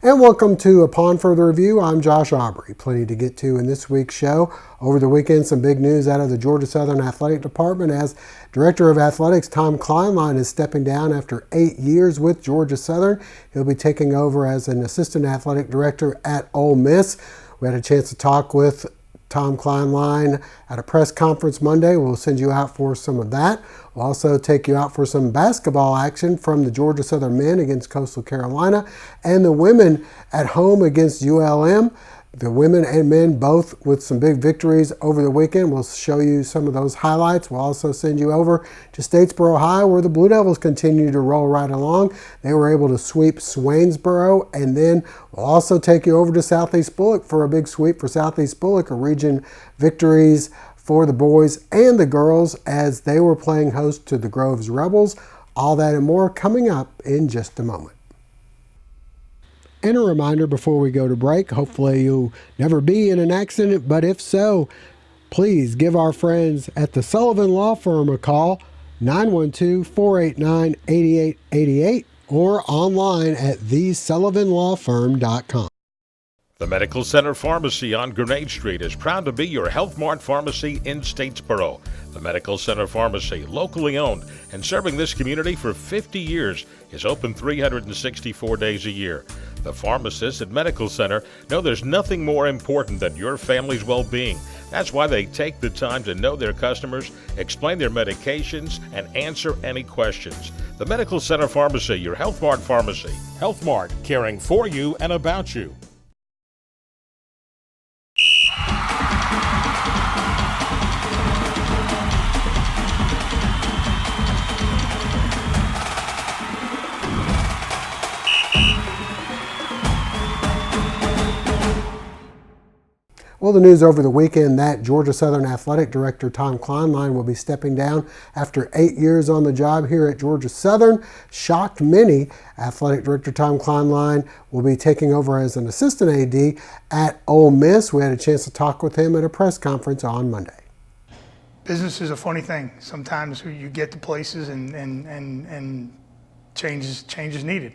And welcome to Upon Further Review. I'm Josh Aubrey. Plenty to get to in this week's show. Over the weekend, some big news out of the Georgia Southern Athletic Department as Director of Athletics Tom Kleinlein is stepping down after 8 years with Georgia Southern. He'll be taking over as an Assistant Athletic Director at Ole Miss. We had a chance to talk with Tom Kleinlein at a press conference Monday. We'll send you out for some of that. We'll also take you out for some basketball action from the Georgia Southern men against Coastal Carolina and the women at home against ULM. The women and men both with some big victories over the weekend. We'll show you some of those highlights. We'll also send you over to Statesboro High where the Blue Devils continue to roll right along. They were able to sweep Swainsboro, and then we'll also take you over to Southeast Bullock for a big sweep for Southeast Bullock, a region victories for the boys and the girls as they were playing host to the Groves Rebels. All that and more coming up in just a moment. And a reminder before we go to break, hopefully you'll never be in an accident, but if so, please give our friends at the Sullivan Law Firm a call, 912-489-8888, or online at thesullivanlawfirm.com. The Medical Center Pharmacy on Grenade Street is proud to be your Health Mart pharmacy in Statesboro. The Medical Center Pharmacy, locally owned and serving this community for 50 years, is open 364 days a year. The pharmacists at Medical Center know there's nothing more important than your family's well-being. That's why they take the time to know their customers, explain their medications, and answer any questions. The Medical Center Pharmacy, your Health Mart pharmacy. Health Mart, caring for you and about you. Well, the news over the weekend that Georgia Southern Athletic Director Tom Kleinlein will be stepping down after 8 years on the job here at Georgia Southern shocked many. Athletic Director Tom Kleinlein will be taking over as an assistant AD at Ole Miss. We had a chance to talk with him at a press conference on Monday. Business is a funny thing. Sometimes you get to places and change is needed.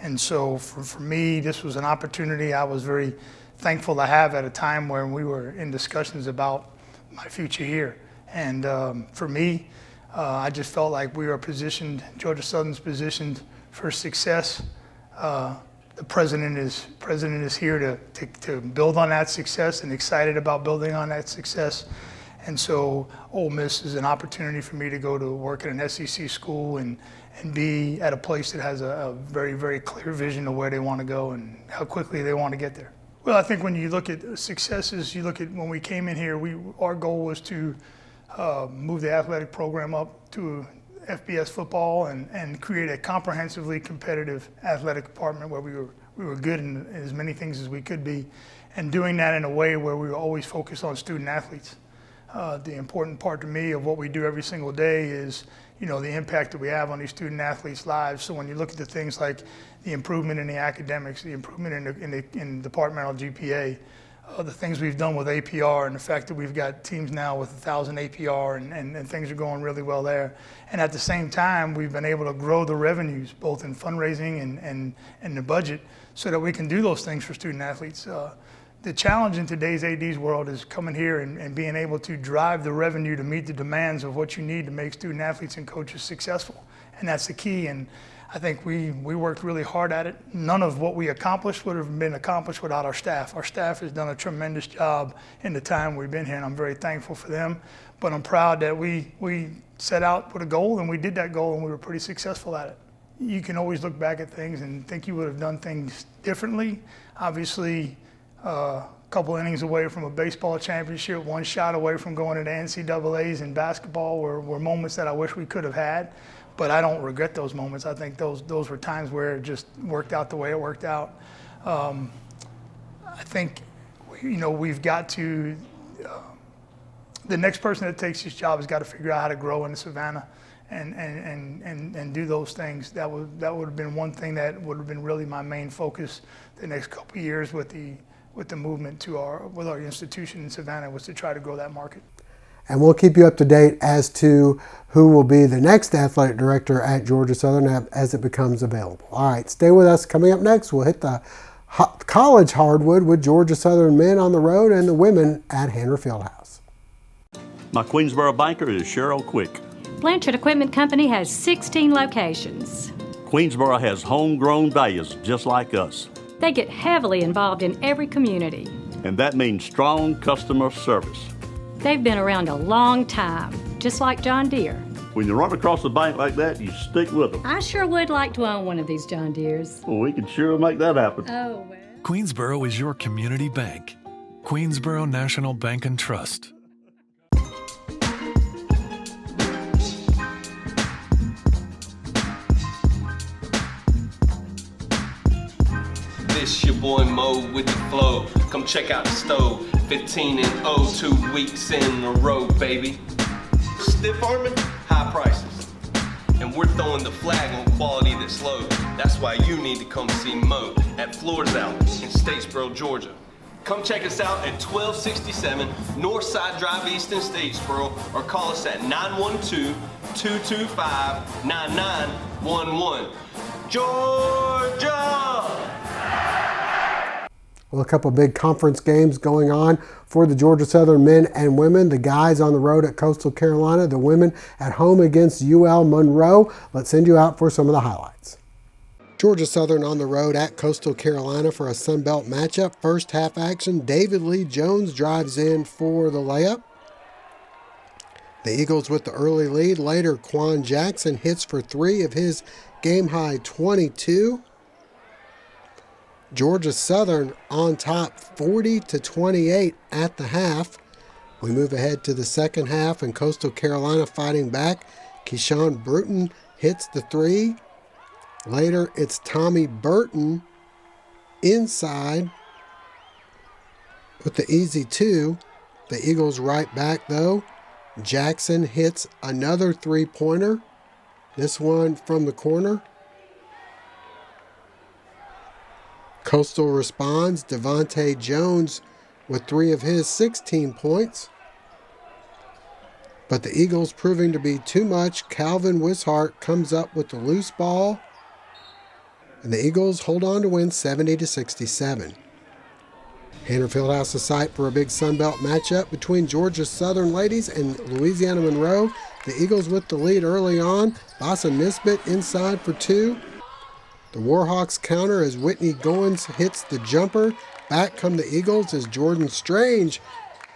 And so for me, this was an opportunity I was very thankful to have at a time where we were in discussions about my future here. And for me, I just felt like we were positioned, Georgia Southern's positioned for success. The president is here to build on that success and excited about building on that success. And so Ole Miss is an opportunity for me to go to work at an SEC school and be at a place that has a very, very clear vision of where they want to go and how quickly they want to get there. Well, I think when you look at successes, you look at when we came in here, our goal was to move the athletic program up to FBS football and create a comprehensively competitive athletic department where we were good in as many things as we could be, and doing that in a way where we were always focused on student athletes. The important part to me of what we do every single day is, the impact that we have on these student athletes' lives. So when you look at the things like the improvement in the academics, the improvement in departmental GPA, the things we've done with APR, and the fact that we've got teams now with 1,000 APR and things are going really well there. And at the same time, we've been able to grow the revenues, both in fundraising and the budget, so that we can do those things for student athletes. The challenge in today's AD's world is coming here and being able to drive the revenue to meet the demands of what you need to make student athletes and coaches successful. And that's the key. And I think we worked really hard at it. None of what we accomplished would have been accomplished without our staff. Our staff has done a tremendous job in the time we've been here, and I'm very thankful for them. But I'm proud that we set out with a goal, and we did that goal, and we were pretty successful at it. You can always look back at things and think you would have done things differently. Obviously, a couple innings away from a baseball championship, one shot away from going to the NCAAs in basketball were moments that I wish we could have had. But I don't regret those moments. I think those were times where it just worked out the way it worked out. I think, we've got to, the next person that takes this job has got to figure out how to grow in Savannah and do those things. That would have been one thing that would have been really my main focus the next couple of years with the movement with our institution in Savannah, was to try to grow that market. And we'll keep you up to date as to who will be the next athletic director at Georgia Southern as it becomes available. All right, stay with us. Coming up next, we'll hit the college hardwood with Georgia Southern men on the road and the women at Hanner Fieldhouse. My Queensboro banker is Cheryl Quick. Blanchard Equipment Company has 16 locations. Queensboro has homegrown values just like us. They get heavily involved in every community. And that means strong customer service. They've been around a long time, just like John Deere. When you run across the bank like that, you stick with them. I sure would like to own one of these John Deeres. Well, we can sure make that happen. Oh, well. Queensboro is your community bank. Queensboro National Bank and Trust. This your boy Mo with the flow. Come check out the stove. 15 and 0, 2 weeks in a row, baby. Stiff arming, high prices. And we're throwing the flag on quality that's low. That's why you need to come see Mo at Floors Out in Statesboro, Georgia. Come check us out at 1267 Northside Drive East in Statesboro or call us at 912-225-9911. Georgia! Well, a couple big conference games going on for the Georgia Southern men and women. The guys on the road at Coastal Carolina, the women at home against UL Monroe. Let's send you out for some of the highlights. Georgia Southern on the road at Coastal Carolina for a Sun Belt matchup. First half action, David Lee Jones drives in for the layup. The Eagles with the early lead. Later, Quan Jackson hits for 3 of his game-high 22. Georgia Southern on top 40-28 at the half. We move ahead to the second half and Coastal Carolina fighting back. Keyshawn Bruton hits the 3. Later it's Tommy Burton inside with the easy 2. The Eagles right back though. Jackson hits another 3-pointer. This one from the corner. Coastal responds. Devontae Jones with 3 of his 16 points. But the Eagles proving to be too much. Calvin Wishart comes up with the loose ball. And the Eagles hold on to win 70-67. Hanner Fieldhouse is site for a big Sun Belt matchup between Georgia Southern ladies and Louisiana Monroe. The Eagles with the lead early on. Bossa Nisbet inside for 2. The Warhawks counter as Whitney Goins hits the jumper. Back come the Eagles as Jordan Strange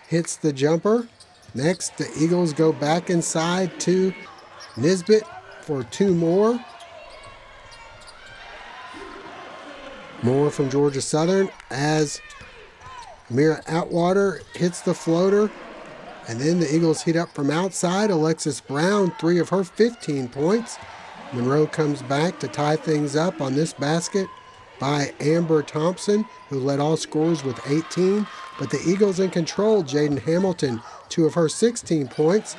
hits the jumper. Next, the Eagles go back inside to Nisbet for 2 more. More from Georgia Southern as Amira Atwater hits the floater. And then the Eagles heat up from outside. Alexis Brown, 3 of her 15 points. Monroe comes back to tie things up on this basket by Amber Thompson, who led all scorers with 18. But the Eagles in control. Jaden Hamilton, 2 of her 16 points.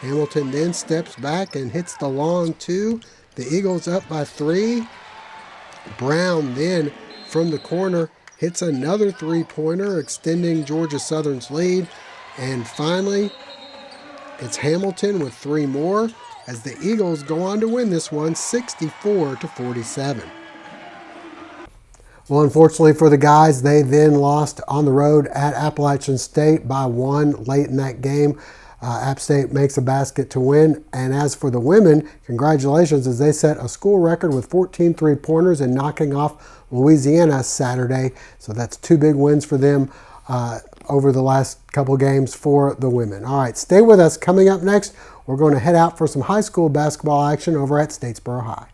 Hamilton then steps back and hits the long 2. The Eagles up by 3. Brown then from the corner hits another 3-pointer, extending Georgia Southern's lead. And finally, it's Hamilton with 3 more as the Eagles go on to win this one 64-47. Well, unfortunately for the guys, they then lost on the road at Appalachian State by 1 late in that game. App State makes a basket to win. And as for the women, congratulations as they set a school record with 14 3-pointers and knocking off Louisiana Saturday. So that's 2 big wins for them over the last couple games for the women. All right, stay with us. Coming up next, we're going to head out for some high school basketball action over at Statesboro High.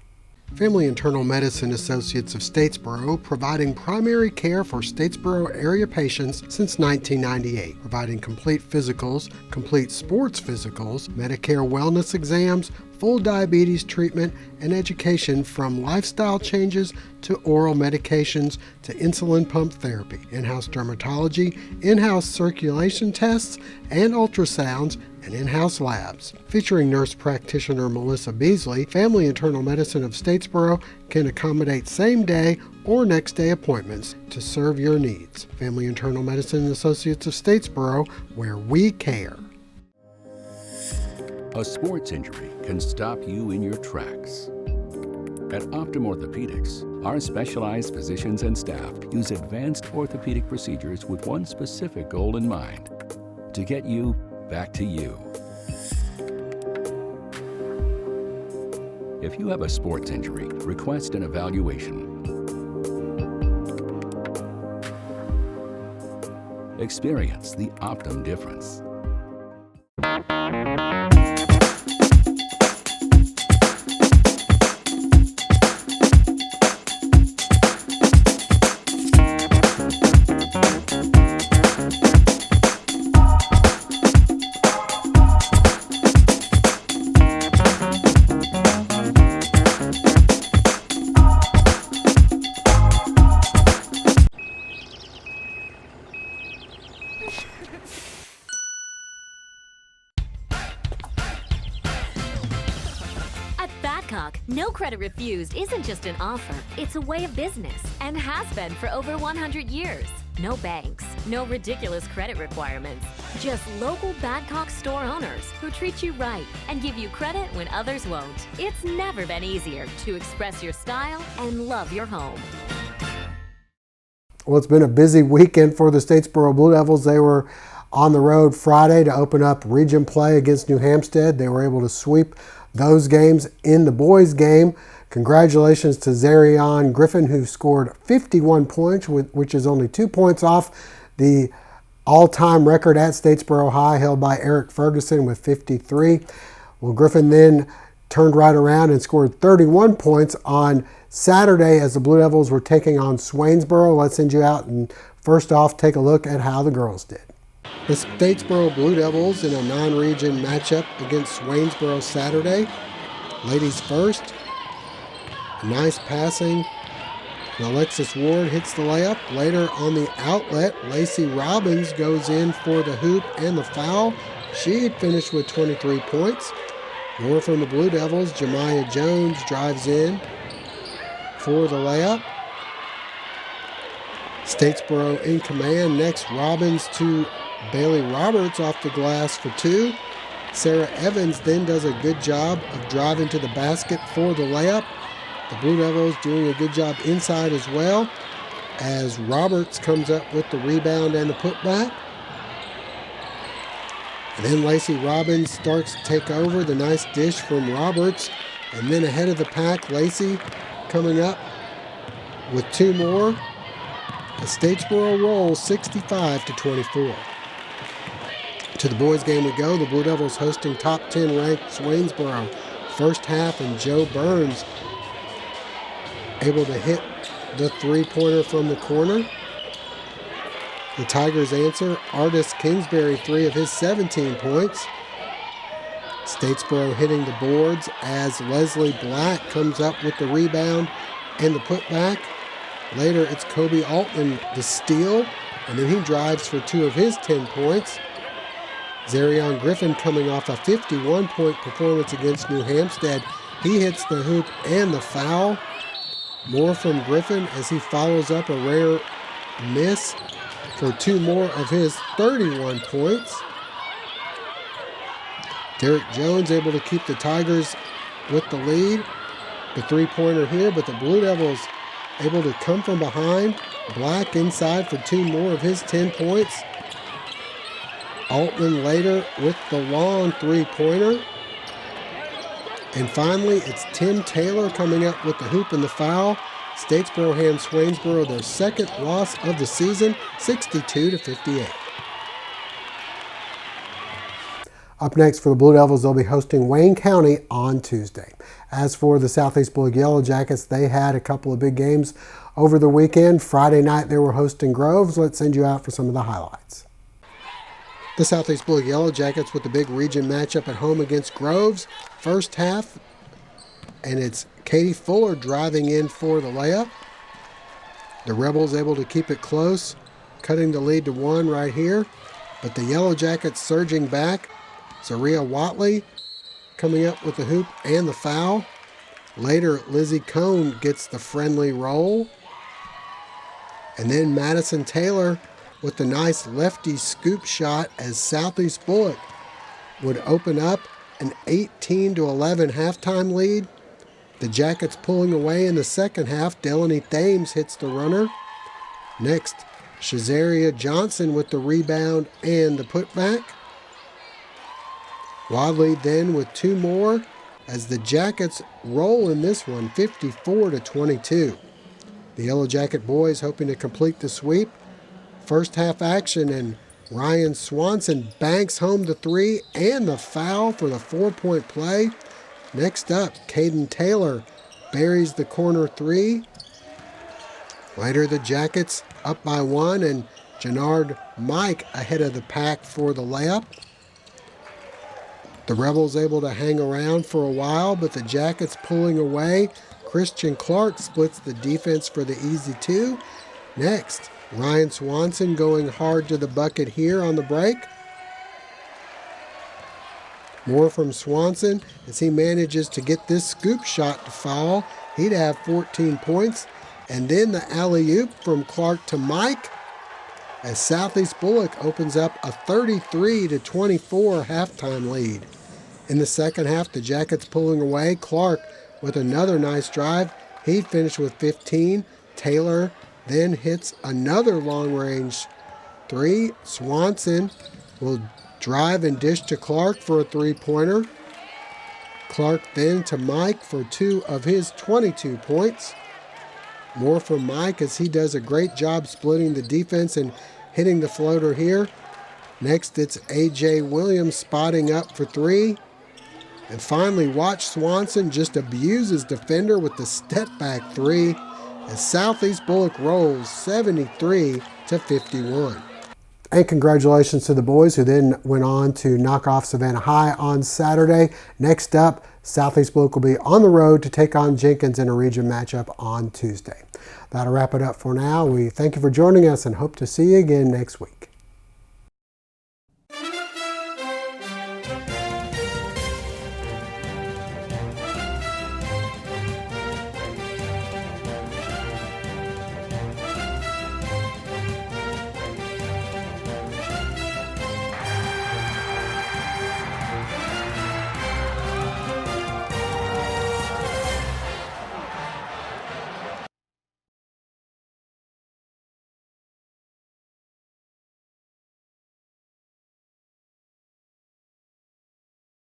Family Internal Medicine Associates of Statesboro, providing primary care for Statesboro area patients since 1998, providing complete physicals, complete sports physicals, Medicare wellness exams, full diabetes treatment, and education from lifestyle changes to oral medications to insulin pump therapy, in-house dermatology, in-house circulation tests, and ultrasounds, and in-house labs. Featuring nurse practitioner Melissa Beasley, Family Internal Medicine of Statesboro can accommodate same-day or next-day appointments to serve your needs. Family Internal Medicine Associates of Statesboro, where we care. A sports injury can stop you in your tracks. At Optum Orthopedics, Our specialized physicians and staff use advanced orthopedic procedures with one specific goal in mind: to get you back to you. If you have a sports injury, request an evaluation. Experience the Optum difference. No credit refused isn't just an offer, it's a way of business and has been for over 100 years. No banks, no ridiculous credit requirements, just local Badcock store owners who treat you right and give you credit when others won't. It's never been easier to express your style and love your home. Well, it's been a busy weekend for the Statesboro Blue Devils. They were on the road Friday to open up region play against New Hampstead. They were able to sweep those games. In the boys' game, congratulations to Zarion Griffin, who scored 51 points, which is only 2 points off the all-time record at Statesboro High, held by Eric Ferguson with 53. Well, Griffin then turned right around and scored 31 points on Saturday as the Blue Devils were taking on Swainsboro. Let's send you out and first off take a look at how the girls did. The Statesboro Blue Devils in a non-region matchup against Swainsboro Saturday. Ladies first. Nice passing. And Alexis Ward hits the layup. Later on the outlet, Lacey Robbins goes in for the hoop and the foul. She finished with 23 points. More from the Blue Devils. Jemiah Jones drives in for the layup. Statesboro in command. Next, Robbins to Bailey Roberts off the glass for 2. Sarah Evans then does a good job of driving to the basket for the layup. The Blue Devils doing a good job inside as well, as Roberts comes up with the rebound and the putback. And then Lacey Robbins starts to take over. The nice dish from Roberts. And then ahead of the pack, Lacey coming up with 2 more. The Statesboro rolls 65-24. To the boys' game we go. The Blue Devils hosting top 10 ranked Swainsboro. First half, and Joe Burns able to hit the 3-pointer from the corner. The Tigers answer. Artis Kingsbury, 3 of his 17 points. Statesboro hitting the boards as Leslie Black comes up with the rebound and the putback. Later, it's Kobe Altman, the steal, and then he drives for 2 of his 10 points. Zarion Griffin coming off a 51-point performance against New Hampstead. He hits the hoop and the foul. More from Griffin as he follows up a rare miss for 2 more of his 31 points. Derek Jones able to keep the Tigers with the lead. The 3-pointer here, but the Blue Devils able to come from behind. Black inside for 2 more of his 10 points. Altman later with the long 3-pointer. And finally, it's Tim Taylor coming up with the hoop and the foul. Statesboro hands Swainsboro their second loss of the season, 62-58. Up next for the Blue Devils, they'll be hosting Wayne County on Tuesday. As for the Southeast Blue Yellow Jackets, they had a couple of big games over the weekend. Friday night, they were hosting Groves. Let's send you out for some of the highlights. The Southeast Blue Yellow Jackets with the big region matchup at home against Groves. First half, and it's Katie Fuller driving in for the layup. The Rebels able to keep it close, cutting the lead to 1 right here. But the Yellow Jackets surging back. Zaria Watley coming up with the hoop and the foul. Later, Lizzie Cohn gets the friendly roll. And then Madison Taylor with the nice lefty scoop shot as Southeast Bullock would open up an 18-11 halftime lead. The Jackets pulling away in the second half. Delaney Thames hits the runner. Next, Shazaria Johnson with the rebound and the putback. Wadley then with two more as the Jackets roll in this one, 54-22. The Yellow Jacket boys hoping to complete the sweep. First half action, and Ryan Swanson banks home the three and the foul for the 4-point play. Next up, Caden Taylor buries the corner three. Later, the Jackets up by one, and Jannard Mike ahead of the pack for the layup. The Rebels able to hang around for a while, but the Jackets pulling away. Christian Clark splits the defense for the easy two. Next, Ryan Swanson going hard to the bucket here on the break. More from Swanson as he manages to get this scoop shot to fall. He'd have 14 points. And then the alley-oop from Clark to Mike as Southeast Bullock opens up a 33-24 halftime lead. In the second half, the Jackets pulling away. Clark with another nice drive. He finished with 15. Taylor then hits another long-range three. Swanson will drive and dish to Clark for a three-pointer. Clark then to Mike for two of his 22 points. More from Mike as he does a great job splitting the defense and hitting the floater here. Next, it's A.J. Williams spotting up for three. And finally, watch Swanson just abuse his defender with the step-back three as Southeast Bullock rolls 73-51. And congratulations to the boys who then went on to knock off Savannah High on Saturday. Next up, Southeast Bullock will be on the road to take on Jenkins in a region matchup on Tuesday. That'll wrap it up for now. We thank you for joining us and hope to see you again next week.